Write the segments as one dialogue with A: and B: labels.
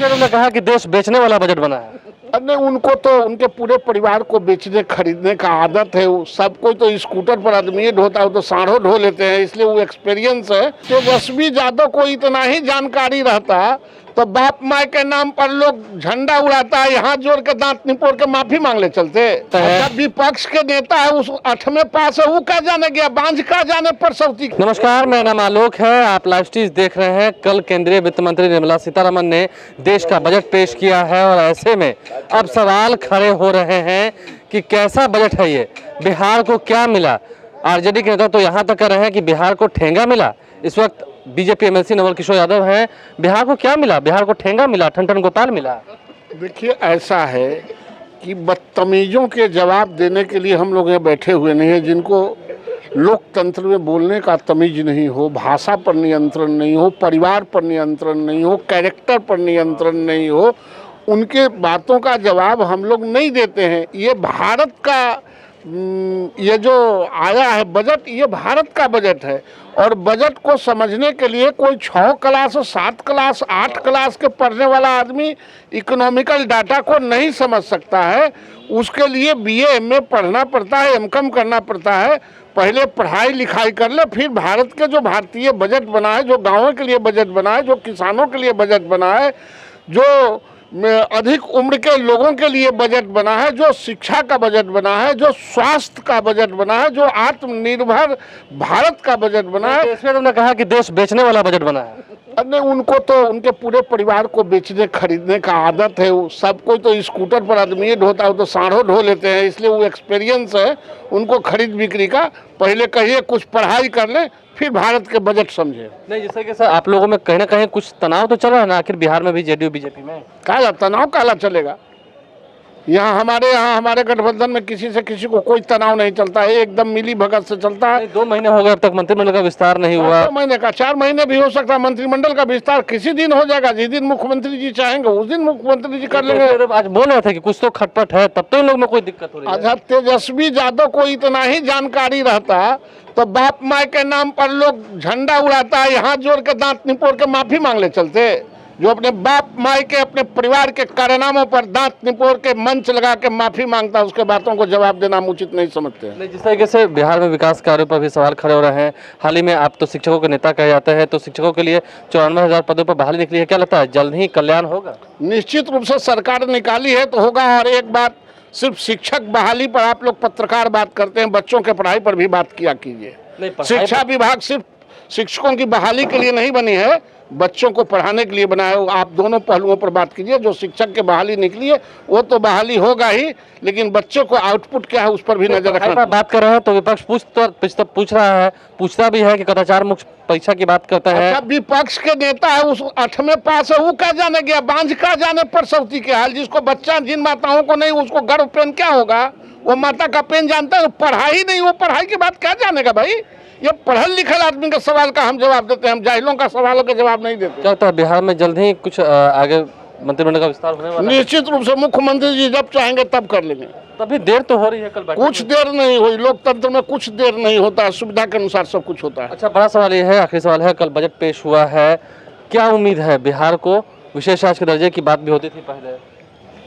A: उन्होंने कहा कि देश बेचने वाला बजट बना है।
B: नहीं, उनको तो उनके पूरे परिवार को बेचने खरीदने का आदत है। वो सब कोई तो स्कूटर पर आदमी ढोता है, तो साढ़ो ढो लेते हैं, इसलिए वो एक्सपीरियंस है। तेजस्वी यादव को इतना ही जानकारी रहता तो बाप माँ के नाम पर लोग झंडा उड़ाता है, यहाँ जोड़ के दांत निपोड़ के माफी मांग ले चलते। जब विपक्ष के नेता है उस 8वें पास है, वो क्या जाने गया, बांझ का जाने पर सौती।
A: नमस्कार, मेरा नाम आलोक है, आप लाइव स्ट्रीम देख रहे हैं। कल केंद्रीय वित्त मंत्री निर्मला सीतारमण ने देश का बजट पेश किया है और ऐसे में अब सवाल खड़े हो रहे हैं कि कैसा बजट है ये, बिहार को क्या मिला। आरजेडी के नेता तो यहाँ तक कर रहे हैं कि बिहार को ठेंगा मिला। इस वक्त बीजेपी एमएलसी नवल किशोर यादव हैं। बिहार को क्या मिला? बिहार को ठेंगा मिला, ठन गोपाल मिला।
B: देखिए, ऐसा है कि बदतमीजों के जवाब देने के लिए हम लोग यहाँ बैठे हुए नहीं हैं, जिनको लोकतंत्र में बोलने का तमीज नहीं हो, भाषा पर नियंत्रण नहीं हो, परिवार पर नियंत्रण नहीं हो, कैरेक्टर पर नियंत्रण नहीं हो, उनके बातों का जवाब हम लोग नहीं देते हैं। ये भारत का ये जो आया है बजट, ये भारत का बजट है और बजट को समझने के लिए कोई 6 क्लास 7 क्लास 8 क्लास के पढ़ने वाला आदमी इकोनॉमिकल डाटा को नहीं समझ सकता है। उसके लिए बीए एमए पढ़ना पड़ता है, एमकॉम करना पड़ता है। पहले पढ़ाई लिखाई कर ले, फिर भारत के जो भारतीय बजट बना है, जो गाँवों के लिए बजट बना है, जो किसानों के लिए बजट बना है, जो अधिक उम्र के लोगों के लिए बजट बना है, जो शिक्षा का बजट बना है, जो स्वास्थ्य का बजट बना है, जो आत्मनिर्भर भारत का बजट बना है।
A: इसमें उन्होंने कहा कि देश बेचने वाला बजट बना है।
B: नहीं, उनको तो उनके पूरे परिवार को बेचने खरीदने का आदत है। वो सब कोई तो स्कूटर पर आदमी ढोता है, तो साढ़ो ढो लेते हैं, इसलिए वो एक्सपीरियंस है उनको खरीद बिक्री का। पहले कहिए कुछ पढ़ाई कर ले, फिर भारत के बजट समझे।
A: नहीं, जैसे कि सर आप लोगों में कहीं ना कहीं कुछ तनाव तो चल रहा है ना, आखिर बिहार में भी जेडीयू बीजेपी में
B: काला तनाव काला चलेगा। यहाँ हमारे गठबंधन में किसी से किसी को कोई तनाव नहीं चलता है, एकदम मिली भगत से चलता है।
A: 2 महीने हो गए, अब तक मंत्रिमंडल का विस्तार नहीं हुआ।
B: 2 महीने का 4 महीने भी हो सकता है। मंत्रिमंडल का विस्तार किसी दिन हो जाएगा, जिस दिन मुख्यमंत्री जी चाहेंगे उस दिन मुख्यमंत्री जी कर लेंगे।
A: आज बोल रहे थे कि कुछ तो खटपट है, तब तो इन लोग में कोई दिक्कत हो रही है।
B: अच्छा, तेजस्वी यादव को इतना ही जानकारी रहता तो बाप माँ के नाम पर लोग झंडा उड़ाता है, यहाँ जोड़ के दांत निपोड़ के माफी मांग ले चलते। जो अपने बाप माँ के अपने परिवार के कारनामों पर दांत निपोड़ के मंच लगा के माफी मांगता है, उसके बातों को जवाब देना उचित नहीं समझते।
A: नहीं, जिस तरीके से बिहार में विकास कार्यों पर भी सवाल खड़े हो रहे हैं। हाल ही में आप तो शिक्षकों के नेता कहे जाते हैं, तो शिक्षकों के लिए 94,000 पदों पर बहाली निकली है। क्या लगता है जल्द ही कल्याण होगा?
B: निश्चित रूप से सरकार निकाली है तो होगा। और एक बात, सिर्फ शिक्षक बहाली पर आप लोग पत्रकार बात करते हैं, बच्चों के पढ़ाई पर भी बात किया कीजिए। शिक्षा विभाग सिर्फ शिक्षकों की बहाली के लिए नहीं बनी है, बच्चों को पढ़ाने के लिए बना है। आप दोनों पहलुओं पर बात कीजिए। जो शिक्षक के बहाली निकली है वो तो बहाली होगा ही, लेकिन बच्चों को आउटपुट क्या है उस पर भी नजर रखना।
A: बात कर रहे हैं तो विपक्ष पूछता भी है कि कदाचार मुक्त परीक्षा की बात करता है।
B: अच्छा, विपक्ष के नेता है उस 8वें पास है, वो क्या जाने गया, बांझ का जाने पर सौती के हाल। जिसको बच्चा, जिन माताओं को नहीं उसको गर्भ पेन क्या होगा, वो माता का पेन जानता है। पढ़ाई नहीं, वो पढ़ाई की बात क्या जानेगा भाई। ये पढ़ल लिखल आदमी के सवाल का हम जवाब देते हैं, हम जाहिलों का सवालों का जवाब नहीं देते।
A: क्या लगता है बिहार में जल्द ही कुछ आगे मंत्रिमंडल का विस्तार होने वाला है?
B: निश्चित रूप से मुख्यमंत्री जी जब चाहेंगे तब कर लेंगे।
A: तभी देर तो हो रही है, कल
B: कुछ देर नहीं हुई। लोकतंत्र में कुछ देर नहीं होता है, सुविधा के अनुसार सब कुछ होता है।
A: अच्छा, बड़ा सवाल ये है, आखिरी सवाल है, कल बजट पेश हुआ है, क्या उम्मीद है? बिहार को विशेष राज्य के दर्जे की बात भी होती थी पहले,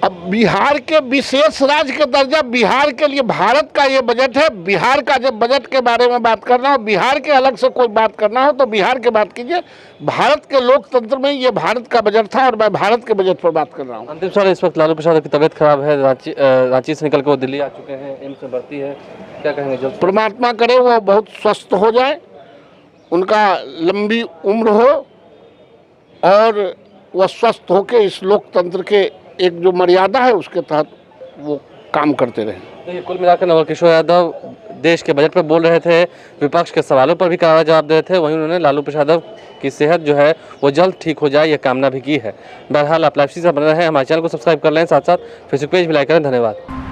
B: अब बिहार के विशेष राज्य का दर्जा बिहार के लिए भारत का ये बजट है। बिहार का जब बजट के बारे में बात करना हो, बिहार के अलग से कोई बात करना हो तो बिहार की बात कीजिए। भारत के लोकतंत्र में ये भारत का बजट था और मैं भारत के बजट पर बात कर रहा हूँ।
A: अंतिम सवाल, इस वक्त लालू प्रसाद की तबीयत खराब है, रांची से निकल कर वो दिल्ली आ चुके हैं, एम्स में भर्ती है, क्या कहेंगे? जल्द
B: परमात्मा करे वो बहुत स्वस्थ हो जाए, उनका लंबी उम्र हो और वह स्वस्थ होकर इस लोकतंत्र के एक जो मर्यादा है उसके तहत वो काम करते रहे।
A: देखिए, कुल मिलाकर नवल किशोर यादव देश के बजट पर बोल रहे थे, विपक्ष के सवालों पर भी करारा जवाब दे रहे थे, वहीं उन्होंने लालू प्रसाद यादव की सेहत जो है वो जल्द ठीक हो जाए ये कामना भी की है। बहरहाल आप लाइव से बने रहे हैं, हमारे चैनल को सब्सक्राइब कर लें, साथ साथ फेसबुक पेज भी लाइक करें। धन्यवाद।